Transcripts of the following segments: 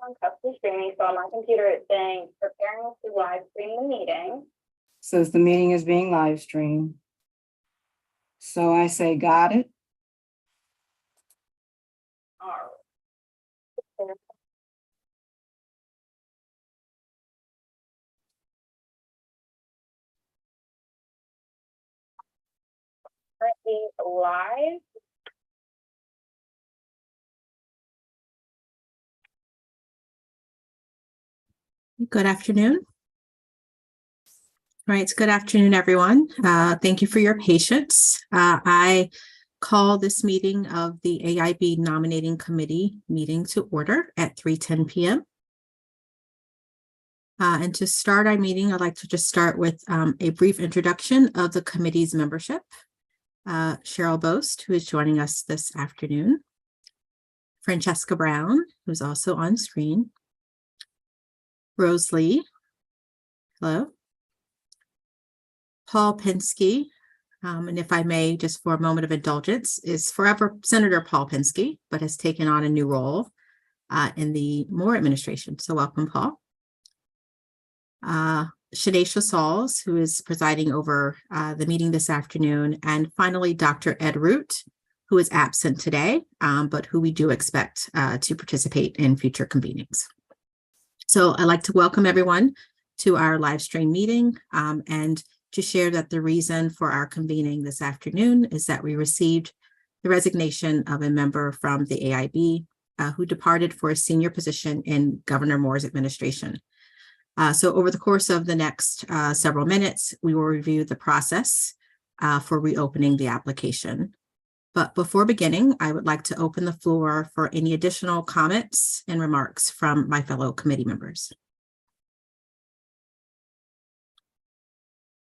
on custody streaming, so on my computer it's saying preparing to live stream the meeting. Says the meeting is being live streamed. So I say, got it. All right. Currently live. Good afternoon. All right, good afternoon, everyone. Thank you for your patience. I call this meeting of the AIB Nominating Committee meeting to order at 3:10 p.m. And to start our meeting, I'd like to just start with a brief introduction of the committee's membership. Cheryl Boast, who is joining us this afternoon. Francesca Brown, who's also on screen. Rose Lee, hello. Paul Pinsky, and if I may, just for a moment of indulgence, is forever Senator Paul Pinsky, but has taken on a new role in the Moore administration. So welcome, Paul. Shanesha Sauls, who is presiding over the meeting this afternoon. And finally, Dr. Ed Root, who is absent today, but who we do expect to participate in future convenings. So I'd like to welcome everyone to our live stream meeting and to share that the reason for our convening this afternoon is that we received the resignation of a member from the AIB who departed for a senior position in Governor Moore's administration. So over the course of the next several minutes, we will review the process for reopening the application. But before beginning, I would like to open the floor for any additional comments and remarks from my fellow committee members.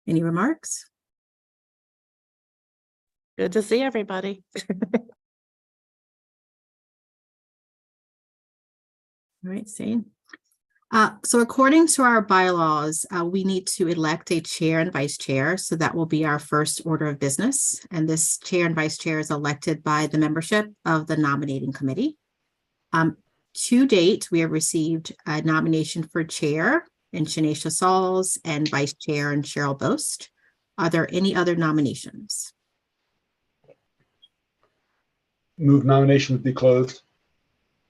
Any remarks? Good to see everybody. All right, Zane. So according to our bylaws, we need to elect a chair and vice chair. So that will be our first order of business. And this chair and vice chair is elected by the membership of the nominating committee. To date, we have received a nomination for chair in Shanesha Sauls and vice chair in Cheryl Boast. Are there any other nominations? Move nominations be closed.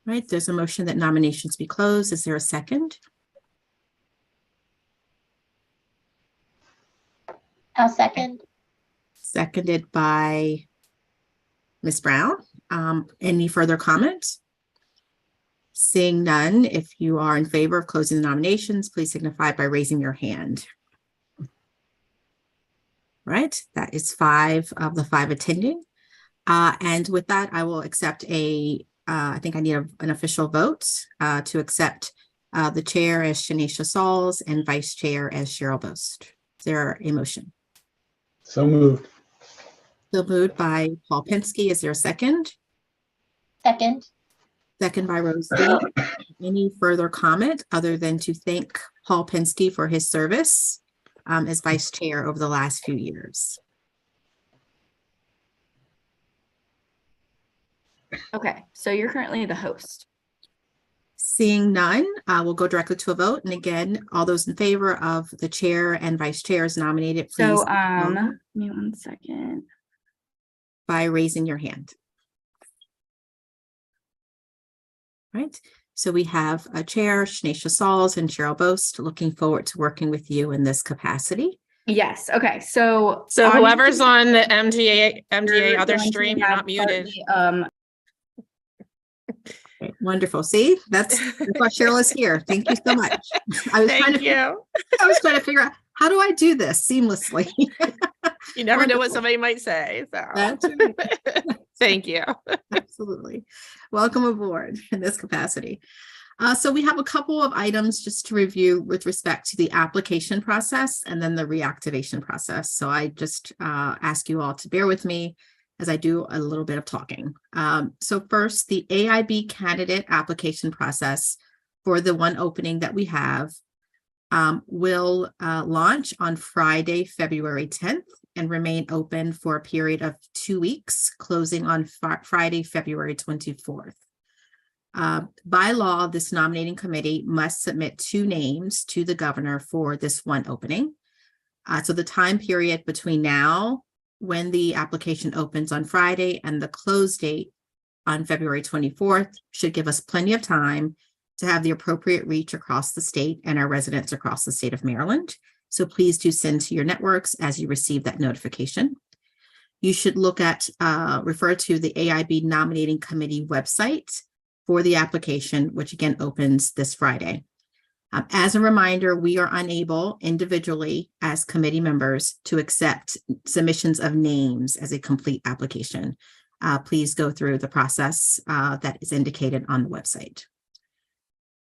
All right, there's a motion that nominations be closed. Is there a second? I'll second. Seconded by Ms. Brown. Any further comments? Seeing none, if you are in favor of closing the nominations, please signify by raising your hand. Right, that is 5 of the 5 attending. And with that, I will accept I think I need an official vote to accept the chair as Shanesha Sauls and vice chair as Cheryl Boast. Is there a motion? So moved. So moved by Paul Pinsky. Is there a second? Second. Second by Rose Lee. Any further comment other than to thank Paul Pinsky for his service as vice chair over the last few years? Okay, so you're currently the host. Seeing none, we'll go directly to a vote. And again, all those in favor of the chair and vice chair is nominated, please. So, give me 1 second. By raising your hand. Right. So we have a chair, Shanesha Sauls and Cheryl Boast. Looking forward to working with you in this capacity. Yes. Okay. So Whoever's on the MDA other stream, you're not muted. Okay, wonderful. See, that's why Cheryl is here. Thank you so much. I was trying to figure out how do I do this seamlessly. You never know what somebody might say. So That's right. Thank you. Absolutely. Welcome aboard in this capacity. So we have a couple of items just to review with respect to the application process and then the reactivation process. So I just ask you all to bear with me as I do a little bit of talking. So first, the AIB candidate application process for the one opening that we have will launch on Friday, February 10th and remain open for a period of 2 weeks, closing on Friday, February 24th. By law, this nominating committee must submit 2 names to the governor for this one opening. So the time period between now, when the application opens on Friday, and the close date on February 24th should give us plenty of time to have the appropriate reach across the state and our residents across the state of Maryland. So please do send to your networks as you receive that notification. You should refer to the AIB Nominating Committee website for the application, which again opens this Friday. As a reminder, we are unable individually as committee members to accept submissions of names as a complete application. Please go through the process that is indicated on the website.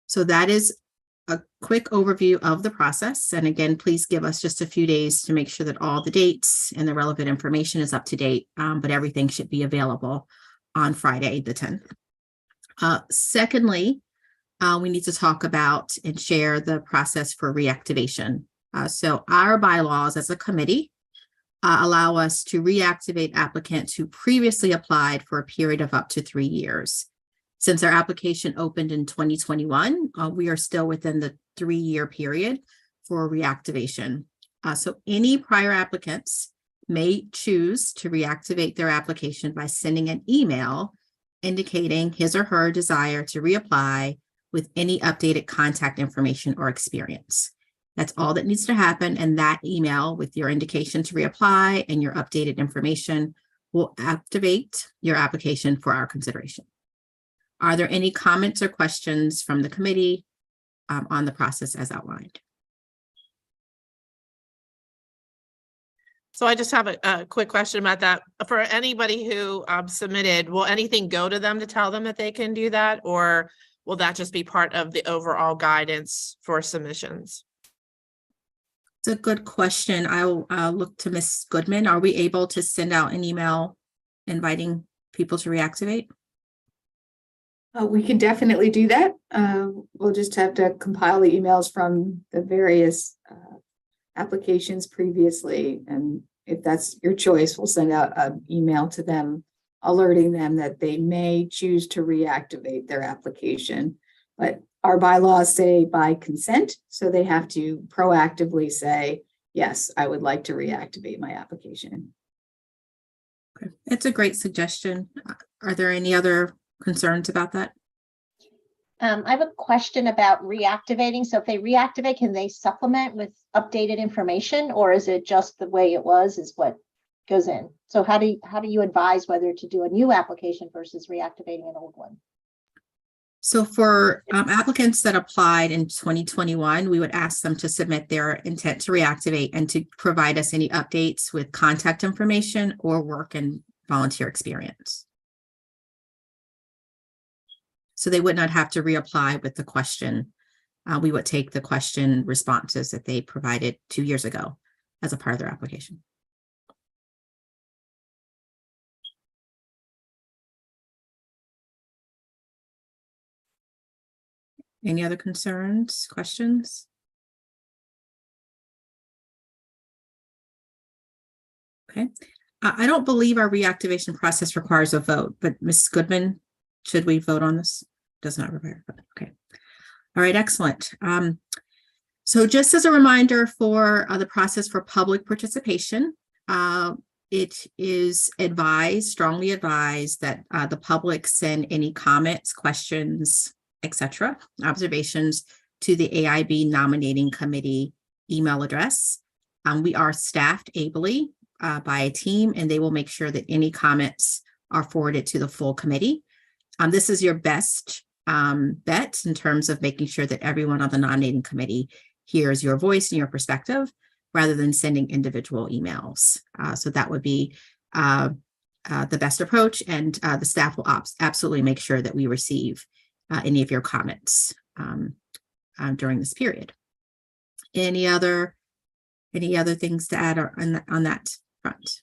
So that is a quick overview of the process. And again, please give us just a few days to make sure that all the dates and the relevant information is up to date, but everything should be available on Friday, the 10th. Secondly, we need to talk about and share the process for reactivation. So our bylaws as a committee allow us to reactivate applicants who previously applied for a period of up to 3 years. Since our application opened in 2021, we are still within the 3-year period for reactivation. So any prior applicants may choose to reactivate their application by sending an email indicating his or her desire to reapply with any updated contact information or experience. That's all that needs to happen. And that email with your indication to reapply and your updated information will activate your application for our consideration. Are there any comments or questions from the committee on the process as outlined? So I just have a quick question about that. For anybody who submitted, will anything go to them to tell them that they can do that? Or will that just be part of the overall guidance for submissions? It's a good question. I'll look to Ms. Goodman. Are we able to send out an email inviting people to reactivate? We can definitely do that. We'll just have to compile the emails from the various applications previously. And if that's your choice, we'll send out an email to them, alerting them that they may choose to reactivate their application. But our bylaws say by consent, so they have to proactively say, yes, I would like to reactivate my application. Okay. It's a great suggestion. Are there any other concerns about that? I have a question about reactivating. So if they reactivate, can they supplement with updated information, or is it just the way it was is what goes in? So how do you advise whether to do a new application versus reactivating an old one? So for applicants that applied in 2021, we would ask them to submit their intent to reactivate and to provide us any updates with contact information or work and volunteer experience. So they would not have to reapply with the question. We would take the question responses that they provided 2 years ago as a part of their application. Any other concerns, questions? Okay. I don't believe our reactivation process requires a vote, but Ms. Goodman, should we vote on this? Does not require a vote. Okay. All right, excellent. So just as a reminder for the process for public participation, it is advised, strongly advised, that the public send any comments, questions, etc., observations to the AIB Nominating Committee email address. We are staffed ably by a team, and they will make sure that any comments are forwarded to the full committee. This is your best bet in terms of making sure that everyone on the nominating committee hears your voice and your perspective rather than sending individual emails. So that would be the best approach, and the staff will absolutely make sure that we receive any of your comments during this period. Any other things to add on that front?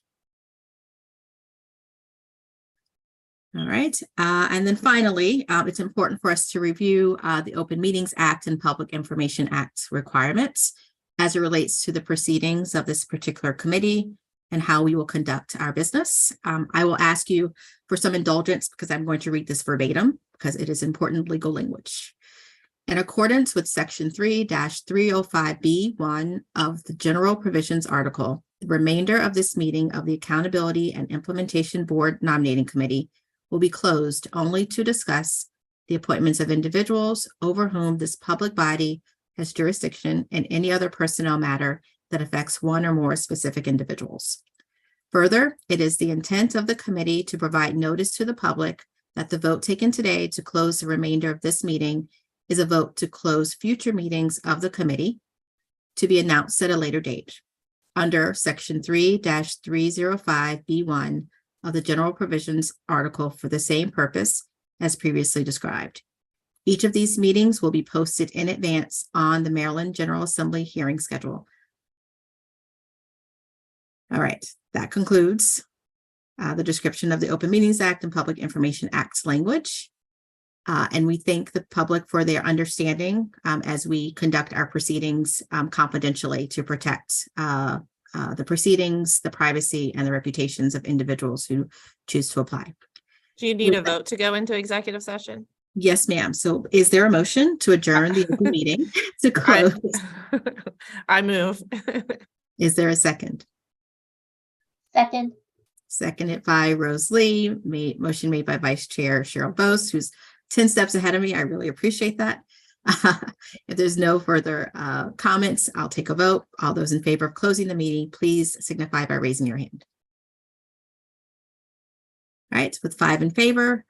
All right. And then finally, it's important for us to review the Open Meetings Act and Public Information Act requirements as it relates to the proceedings of this particular committee and how we will conduct our business. I will ask you for some indulgence because I'm going to read this verbatim because it is important legal language. In accordance with Section 3-305B1 of the General Provisions Article, the remainder of this meeting of the Accountability and Implementation Board Nominating Committee will be closed only to discuss the appointments of individuals over whom this public body has jurisdiction and any other personnel matter that affects one or more specific individuals. Further, it is the intent of the committee to provide notice to the public that the vote taken today to close the remainder of this meeting is a vote to close future meetings of the committee to be announced at a later date under Section 3-305B1 of the General Provisions Article for the same purpose as previously described. Each of these meetings will be posted in advance on the Maryland General Assembly hearing schedule. All right, that concludes the description of the Open Meetings Act and Public Information Act language. And we thank the public for their understanding as we conduct our proceedings confidentially to protect the proceedings, the privacy, and the reputations of individuals who choose to apply. Do you need a vote to go into executive session? Yes, ma'am. So is there a motion to adjourn the open meeting to close? I move. Is there a second? Second, Seconded by Rose Lee, motion made by Vice Chair Cheryl Bose, who's 10 steps ahead of me. I really appreciate that. If there's no further comments, I'll take a vote. All those in favor of closing the meeting, please signify by raising your hand. All right, with 5 in favor,